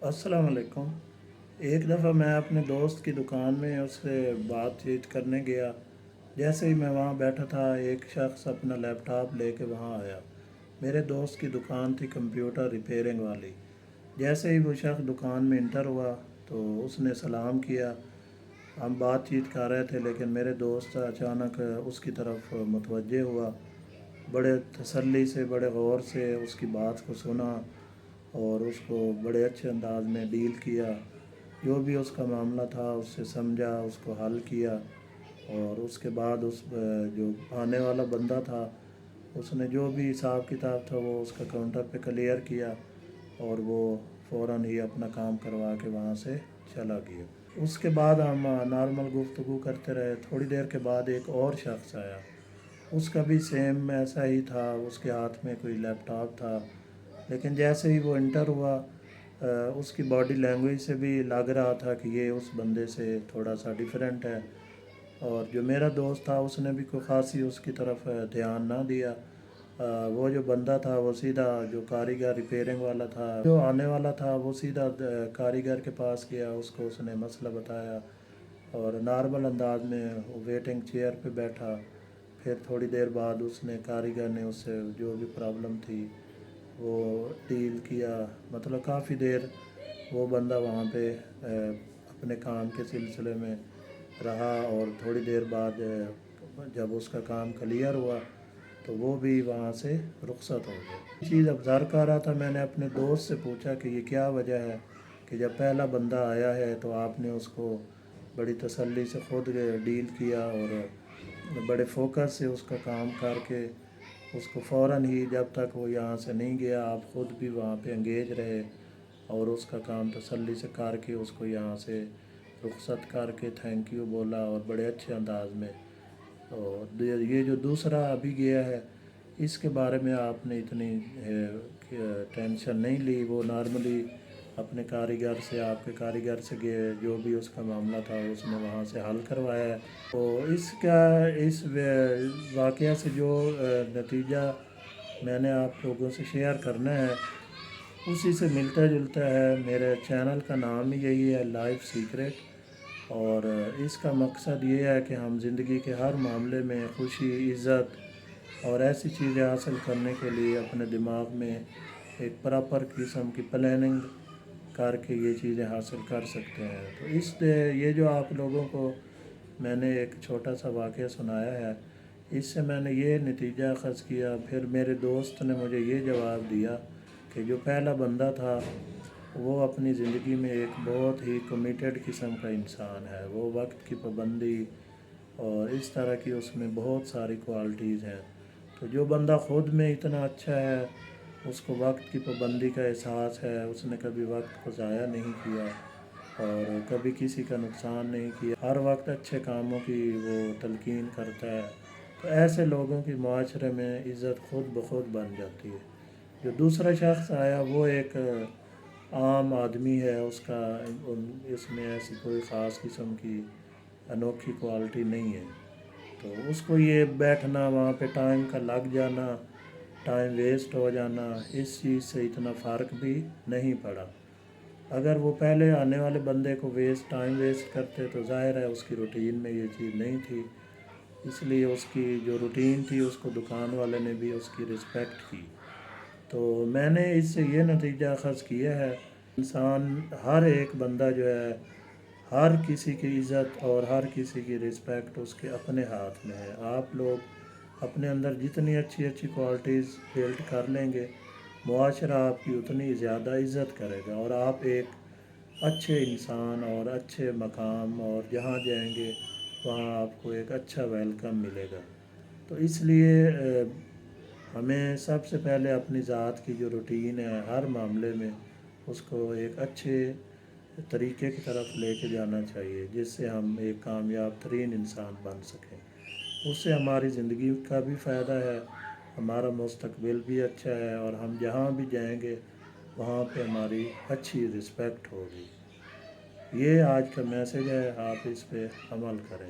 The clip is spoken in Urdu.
السلام علیکم۔ ایک دفعہ میں اپنے دوست کی دکان میں اس سے بات چیت کرنے گیا۔ جیسے ہی میں وہاں بیٹھا تھا، ایک شخص اپنا لیپ ٹاپ لے کے وہاں آیا۔ میرے دوست کی دکان تھی کمپیوٹر ریپیئرنگ والی۔ جیسے ہی وہ شخص دکان میں انٹر ہوا تو اس نے سلام کیا۔ ہم بات چیت کر رہے تھے، لیکن میرے دوست اچانک اس کی طرف متوجہ ہوا۔ بڑے تسلی سے، بڑے غور سے اس کی بات کو سنا اور اس کو بڑے اچھے انداز میں ڈیل کیا۔ جو بھی اس کا معاملہ تھا اس سے سمجھا، اس کو حل کیا، اور اس کے بعد اس جو آنے والا بندہ تھا اس نے جو بھی حساب کتاب تھا وہ اس کا کاؤنٹر پہ کلیئر کیا، اور وہ فوراً ہی اپنا کام کروا کے وہاں سے چلا گیا۔ اس کے بعد ہم نارمل گفتگو کرتے رہے۔ تھوڑی دیر کے بعد ایک اور شخص آیا۔ اس کا بھی سیم ایسا ہی تھا، اس کے ہاتھ میں کوئی لیپ ٹاپ تھا، لیکن جیسے ہی وہ انٹر ہوا اس کی باڈی لینگویج سے بھی لگ رہا تھا کہ یہ اس بندے سے تھوڑا سا ڈیفرنٹ ہے۔ اور جو میرا دوست تھا اس نے بھی کوئی خاصی اس کی طرف دھیان نہ دیا۔ وہ جو بندہ تھا وہ سیدھا، جو کاریگر ریپیئرنگ والا تھا جو آنے والا تھا، وہ سیدھا کاریگر کے پاس گیا، اس کو اس نے مسئلہ بتایا اور نارمل انداز میں ویٹنگ چیئر پہ بیٹھا۔ پھر تھوڑی دیر بعد اس نے کاریگر نے اس سے جو بھی پرابلم تھی وہ ڈیل کیا۔ مطلب کافی دیر وہ بندہ وہاں پہ اپنے کام کے سلسلے میں رہا، اور تھوڑی دیر بعد جب اس کا کام کلیئر ہوا تو وہ بھی وہاں سے رخصت ہو گیا۔ یہ چیز ابزرو کر رہا تھا، میں نے اپنے دوست سے پوچھا کہ یہ کیا وجہ ہے کہ جب پہلا بندہ آیا ہے تو آپ نے اس کو بڑی تسلی سے خود ڈیل کیا اور بڑے فوکس سے اس کا کام کر کے اس کو فوراً ہی، جب تک وہ یہاں سے نہیں گیا آپ خود بھی وہاں پہ انگیج رہے اور اس کا کام تسلی سے کر کے اس کو یہاں سے رخصت کر کے تھینک یو بولا، اور بڑے اچھے انداز میں۔ اور یہ جو دوسرا ابھی گیا ہے اس کے بارے میں آپ نے اتنی ٹینشن نہیں لی۔ وہ نارملی اپنے کاریگر سے، آپ کے کاریگر سے جو بھی اس کا معاملہ تھا اس نے وہاں سے حل کروایا ہے۔ تو اس واقعہ سے جو نتیجہ میں نے آپ لوگوں سے شیئر کرنا ہے اسی سے ملتا جلتا ہے۔ میرے چینل کا نام ہی یہی ہے، لائف سیکرٹ، اور اس کا مقصد یہ ہے کہ ہم زندگی کے ہر معاملے میں خوشی، عزت اور ایسی چیزیں حاصل کرنے کے لیے اپنے دماغ میں ایک پراپر قسم کی پلاننگ کر کے یہ چیزیں حاصل کر سکتے ہیں۔ تو یہ جو آپ لوگوں کو میں نے ایک چھوٹا سا واقعہ سنایا ہے، اس سے میں نے یہ نتیجہ اخذ کیا۔ پھر میرے دوست نے مجھے یہ جواب دیا کہ جو پہلا بندہ تھا وہ اپنی زندگی میں ایک بہت ہی کمیٹڈ قسم کا انسان ہے۔ وہ وقت کی پابندی اور اس طرح کی اس میں بہت ساری کوالٹیز ہیں۔ تو جو بندہ خود میں اتنا اچھا ہے، اس کو وقت کی پابندی کا احساس ہے، اس نے کبھی وقت کو ضائع نہیں کیا اور کبھی کسی کا نقصان نہیں کیا، ہر وقت اچھے کاموں کی وہ تلقین کرتا ہے، تو ایسے لوگوں کی معاشرے میں عزت خود بخود بن جاتی ہے۔ جو دوسرا شخص آیا وہ ایک عام آدمی ہے، اس میں ایسی کوئی خاص قسم کی انوکھی کوالٹی نہیں ہے، تو اس کو یہ بیٹھنا وہاں پہ ٹائم کا لگ جانا، ٹائم ویسٹ ہو جانا، اس چیز سے اتنا فرق بھی نہیں پڑا۔ اگر وہ پہلے آنے والے بندے کو ٹائم ویسٹ کرتے تو ظاہر ہے اس کی روٹین میں یہ چیز نہیں تھی، اس لیے اس کی جو روٹین تھی اس کو دکان والے نے بھی اس کی رسپیکٹ کی۔ تو میں نے اس سے یہ نتیجہ اخذ کیا ہے، انسان ہر ایک بندہ جو ہے، ہر کسی کی عزت اور ہر کسی کی رسپیکٹ اس کے اپنے ہاتھ میں ہے۔ آپ لوگ اپنے اندر جتنی اچھی اچھی کوالٹیز بلڈ کر لیں گے، معاشرہ آپ کی اتنی زیادہ عزت کرے گا، اور آپ ایک اچھے انسان اور اچھے مقام اور جہاں جائیں گے وہاں آپ کو ایک اچھا ویلکم ملے گا۔ تو اس لیے ہمیں سب سے پہلے اپنی ذات کی جو روٹین ہے ہر معاملے میں اس کو ایک اچھے طریقے کی طرف لے کے جانا چاہیے، جس سے ہم ایک کامیاب ترین انسان بن سکیں۔ اس سے ہماری زندگی کا بھی فائدہ ہے، ہمارا مستقبل بھی اچھا ہے، اور ہم جہاں بھی جائیں گے وہاں پہ ہماری اچھی رسپیکٹ ہوگی۔ یہ آج کا میسیج ہے، آپ اس پہ عمل کریں۔